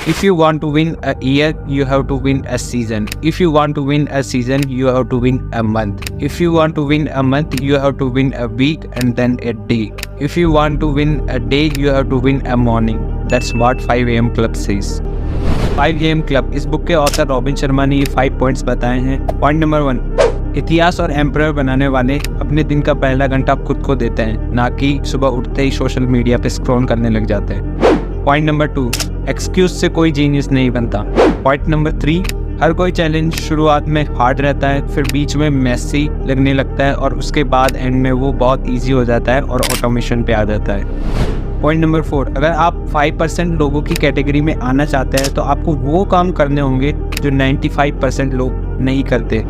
If you want to win a year, you have to win a season. If you want to win a season, you have to win a month. If you want to win a month, you have to win a week and then a day. If you want to win a day, you have to win a morning. That's what 5 AM Club says. 5 AM Club, इस book के author robin Sharma ने ये 5 points बताए हैं। Point number 1, इतिहास और emperor बनाने वाले अपने दिन का पहला घंटा खुद को देते हैं, ना कि सुबह उठते ही सोशल मीडिया पे स्क्रॉल करने लग जाते हैं। पॉइंट नंबर 2, एक्सक्यूज से कोई जीनियस नहीं बनता। पॉइंट नंबर 3, हर कोई चैलेंज शुरुआत में हार्ड रहता है, फिर बीच में मेसी लगने लगता है और उसके बाद एंड में वो बहुत इजी हो जाता है और ऑटोमेशन पे आ जाता है। पॉइंट नंबर 4, अगर आप 5% लोगों की कैटेगरी में आना चाहते हैं तो आपको वो काम करने होंगे जो 95% लोग नहीं करते।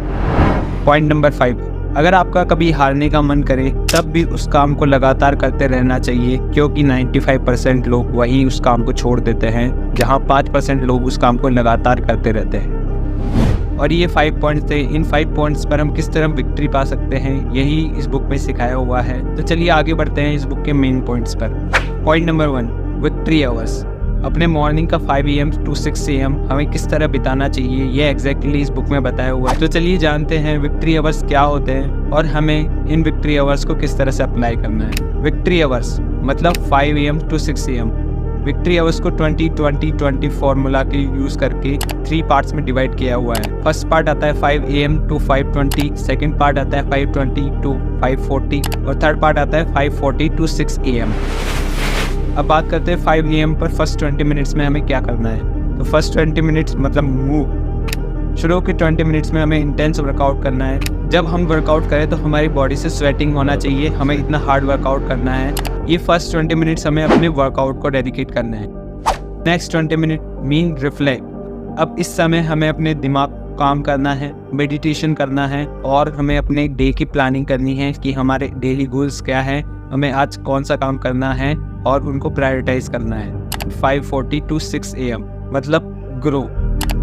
पॉइंट नंबर 5, अगर आपका कभी हारने का मन करे तब भी उस काम को लगातार करते रहना चाहिए, क्योंकि 95% लोग वही उस काम को छोड़ देते हैं, जहां 5% लोग उस काम को लगातार करते रहते हैं। और ये 5 पॉइंट्स थे। इन 5 पॉइंट्स पर हम किस तरह विक्ट्री पा सकते हैं, यही इस बुक में सिखाया हुआ है। तो चलिए आगे बढ़ते हैं इस बुक के मेन पॉइंट्स पर। Point number 1, victory hours. अपने मॉर्निंग का 5 AM to 6 AM हमें किस तरह बिताना चाहिए, ये एग्जैक्टली इस बुक में बताया हुआ है। तो चलिए जानते हैं विक्ट्री आवर्स क्या होते हैं और हमें इन विक्ट्री आवर्स को किस तरह से अप्लाई करना है। विक्ट्री आवर्स मतलब 5 AM to 6 AM। Victory hours को 20-20-20 फॉर्मूला के यूज़ करके 3 पार्ट्स में डिवाइड किया हुआ है। फर्स्ट पार्ट आता है 5 AM to 5:20, सेकेंड पार्ट आता है 5:20 to 5:40 और थर्ड पार्ट आता है 5:40 to 6 AM। अब बात करते हैं 5 AM पर फर्स्ट 20 मिनट्स में हमें क्या करना है। तो फर्स्ट 20 मिनट्स मतलब मूव। शुरू के 20 मिनट्स में हमें इंटेंस वर्कआउट करना है। जब हम वर्कआउट करें तो हमारी बॉडी से स्वेटिंग होना चाहिए, हमें इतना हार्ड वर्कआउट करना है। ये फर्स्ट 20 मिनट्स हमें अपने वर्कआउट को डेडिकेट करना है। Next 20 minute mean reflect. अब इस समय हमें अपने दिमाग काम करना है, मेडिटेशन करना है और हमें अपने डे की प्लानिंग करनी है कि हमारे डेली गोल्स क्या है, हमें आज कौन सा काम करना है और उनको प्रायोरिटाइज करना है। 5:40 to 6 AM मतलब ग्रो।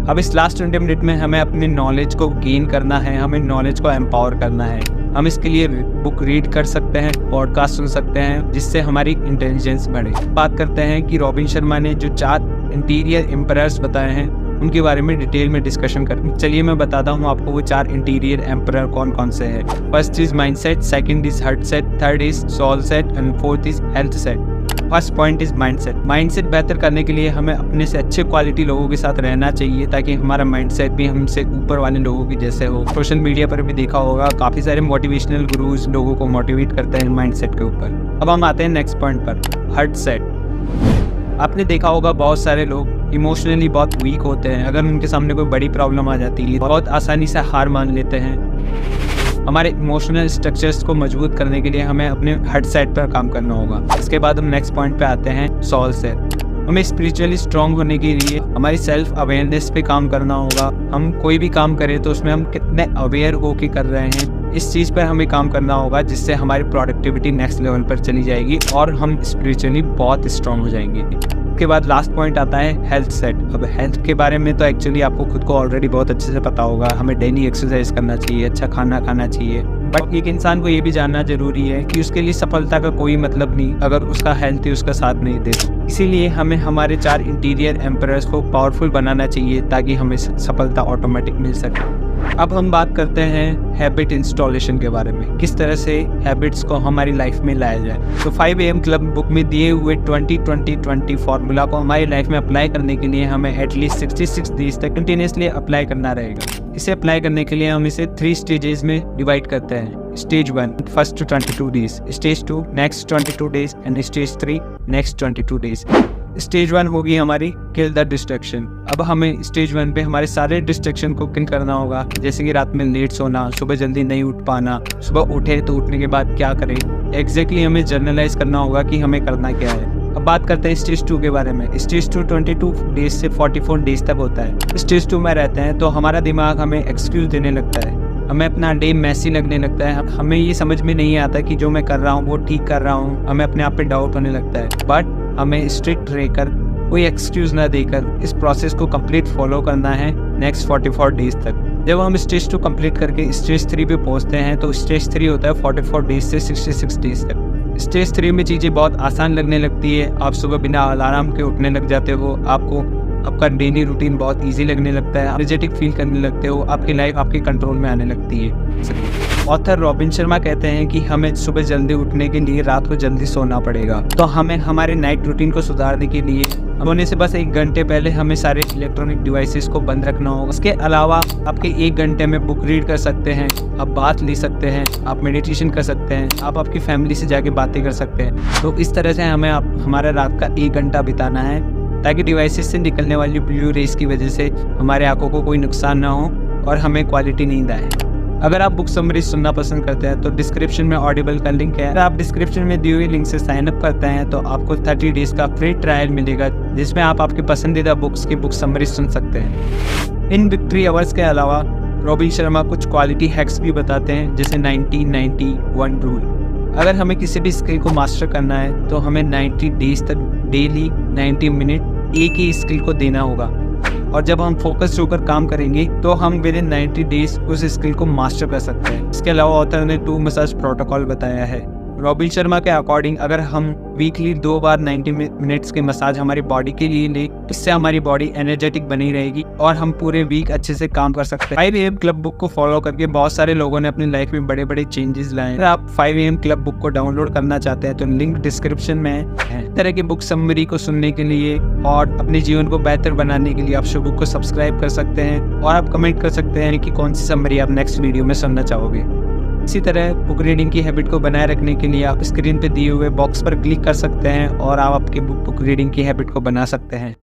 अब इस लास्ट 20 मिनट में हमें अपने नॉलेज को गेन करना है, हमें नॉलेज को एम्पावर करना है। हम इसके लिए बुक रीड कर सकते हैं, पॉडकास्ट सुन सकते हैं, जिससे हमारी इंटेलिजेंस बढ़े। बात करते हैं कि रॉबिन शर्मा ने जो 4 इंटीरियर एम्परर्स बताए हैं उनके बारे में डिटेल में डिस्कशन करें। चलिए मैं बताता हूँ आपको वो 4 इंटीरियर एम्परर कौन कौन से हैं। First is mindset, second is heart set, third is soul set and fourth is health set. First point is mindset. Mindset बेहतर करने के लिए हमें अपने से अच्छे क्वालिटी लोगों के साथ रहना चाहिए, ताकि हमारा माइंडसेट भी हमसे ऊपर वाले लोगों की जैसे हो। सोशल मीडिया पर भी देखा होगा, काफ़ी सारे मोटिवेशनल गुरुज लोगों को मोटिवेट करते हैं माइंडसेट के ऊपर। अब हम आते हैं नेक्स्ट पॉइंट पर, हार्ट सेट। आपने देखा होगा बहुत सारे लोग इमोशनली बहुत वीक होते हैं। अगर उनके सामने कोई बड़ी प्रॉब्लम आ जाती है बहुत आसानी से हार मान लेते हैं। हमारे इमोशनल स्ट्रक्चर्स को मजबूत करने के लिए हमें अपने हार्ट सेट पर काम करना होगा। इसके बाद हम नेक्स्ट पॉइंट पे आते हैं, सोल सेट। हमें स्पिरिचुअली स्ट्रांग होने के लिए हमारी सेल्फ अवेयरनेस पे काम करना होगा। हम कोई भी काम करें तो उसमें हम कितने अवेयर होके कर रहे हैं, इस चीज़ पर हमें काम करना होगा, जिससे हमारी प्रोडक्टिविटी नेक्स्ट लेवल पर चली जाएगी और हम स्पिरिचुअली बहुत स्ट्रांग हो जाएंगे। उसके बाद लास्ट पॉइंट आता है हेल्थ सेट। अब हेल्थ के बारे में तो एक्चुअली आपको खुद को ऑलरेडी बहुत अच्छे से पता होगा। हमें डेली एक्सरसाइज करना चाहिए, अच्छा खाना खाना चाहिए, बट एक इंसान को ये भी जानना जरूरी है कि उसके लिए सफलता का कोई मतलब नहीं अगर उसका हेल्थ ही उसका साथ नहीं दे। इसीलिए हमें हमारे 4 इंटीरियर एम्परर्स को पावरफुल बनाना चाहिए ताकि हमें सफलता ऑटोमेटिक मिल सके। अब हम बात करते हैं हैबिट इंस्टॉलेशन के बारे में, किस तरह से हैबिट्स को हमारी लाइफ में लाया जाए। तो 5 AM क्लब बुक में दिए हुए 20-20-20 फॉर्मूला को हमारी लाइफ में अप्लाई करने के लिए हमें एटलीस्ट 66 डेज तक कंटिन्यूसली अप्लाई करना रहेगा। इसे अप्लाई करने के लिए हम इसे 3 स्टेजेस में डिवाइड करते हैं। Stage 1 first 22 days, stage 2 next 22 days and stage 3 next 22 days. Stage 1 होगी हमारी किल द डिस्ट्रैक्शन। अब हमें स्टेज 1 पे हमारे सारे डिस्ट्रैक्शन को किल करना होगा, जैसे कि रात में लेट सोना, सुबह जल्दी नहीं उठ पाना, सुबह उठे तो उठने के बाद क्या करें। एग्जैक्टली हमें जर्नलाइज करना होगा कि हमें करना क्या है। अब बात करते हैं स्टेज 2 के बारे में। स्टेज 2 22 डेज से 44 डेज तक होता है। स्टेज 2 में रहते हैं तो हमारा दिमाग हमें एक्सक्यूज देने लगता है, हमें अपना डे मैसी लगने लगता है, हमें ये समझ में नहीं आता कि जो मैं कर रहा हूँ वो ठीक कर रहा हूँ, हमें अपने आप पे डाउट होने लगता है। बट हमें स्ट्रिक्ट रहकर कोई एक्सक्यूज ना देकर इस प्रोसेस को कंप्लीट फॉलो करना है नेक्स्ट 44 डेज तक। जब हम स्टेज 2 कंप्लीट करके स्टेज 3 पे पहुंचते हैं तो स्टेज 3 होता है 44 डेज से 66 डेज तक। स्टेज 3 में चीज़ें बहुत आसान लगने लगती है। आप सुबह बिना अलार्म के उठने लग जाते हो, आपको आपका डेली रूटीन बहुत ईजी लगने लगता है, एनर्जेटिक फील करने लगते हो, आपकी लाइफ आपके कंट्रोल में आने लगती है। ऑथर रॉबिन शर्मा कहते हैं कि हमें सुबह जल्दी उठने के लिए रात को जल्दी सोना पड़ेगा। तो हमें हमारे नाइट रूटीन को सुधारने के लिए सोने से बस 1 घंटे पहले हमें सारे इलेक्ट्रॉनिक डिवाइसेस को बंद रखना होगा। इसके अलावा आपके 1 घंटे में बुक रीड कर सकते हैं, आप बात ले सकते हैं, आप मेडिटेशन कर सकते हैं, आप आपकी फैमिली से जाके बातें कर सकते हैं। तो इस तरह से हमें हमारा रात का 1 घंटा बिताना है, ताकि डिवाइसेस से निकलने वाली ब्लू रेस की वजह से हमारे आंखों को कोई नुकसान ना हो और हमें क्वालिटी नींद आए। अगर आप बुक समरी सुनना पसंद करते हैं तो डिस्क्रिप्शन में ऑडिबल का लिंक है। अगर आप डिस्क्रिप्शन में दिए हुए लिंक से साइन अप करते हैं तो आपको 30 डेज का फ्री ट्रायल मिलेगा, जिसमें आप आपके पसंदीदा बुक्स की बुक समरी सुन सकते हैं। इन विक्ट्री आवर्स के अलावा रॉबिन शर्मा कुछ क्वालिटी हैक्स भी बताते हैं, जैसे 1991 रूल। अगर हमें किसी भी स्किल को मास्टर करना है तो हमें 90 डेज तक डेली 90 मिनट एक ही स्किल को देना होगा, और जब हम फोकस्ड होकर काम करेंगे तो हम विद इन 90 डेज उस स्किल को मास्टर कर सकते हैं। इसके अलावा ऑथर ने 2 मसाज प्रोटोकॉल बताया है। रॉबिन शर्मा के अकॉर्डिंग अगर हम वीकली 2 बार 90 मिनट्स के मसाज हमारी बॉडी के लिए ले, इससे हमारी बॉडी एनर्जेटिक बनी रहेगी और हम पूरे वीक अच्छे से काम कर सकते हैं। 5 AM क्लब बुक को फॉलो करके बहुत सारे लोगों ने अपनी लाइफ में बड़े बड़े चेंजेस लाए। अगर आप 5 AM क्लब बुक को डाउनलोड करना चाहते हैं तो लिंक डिस्क्रिप्शन में है। इस तरह की बुक समरी को सुनने के लिए और अपने जीवन को बेहतर बनाने के लिए आप शो बुक को सब्सक्राइब कर सकते हैं, और आप कमेंट कर सकते हैं कि कौन सी समरी आप नेक्स्ट वीडियो में सुनना चाहोगे। इसी तरह बुक रीडिंग की हैबिट को बनाए रखने के लिए आप स्क्रीन पे दिए हुए बॉक्स पर क्लिक कर सकते हैं और आप आपकी बुक रीडिंग की हैबिट को बना सकते हैं।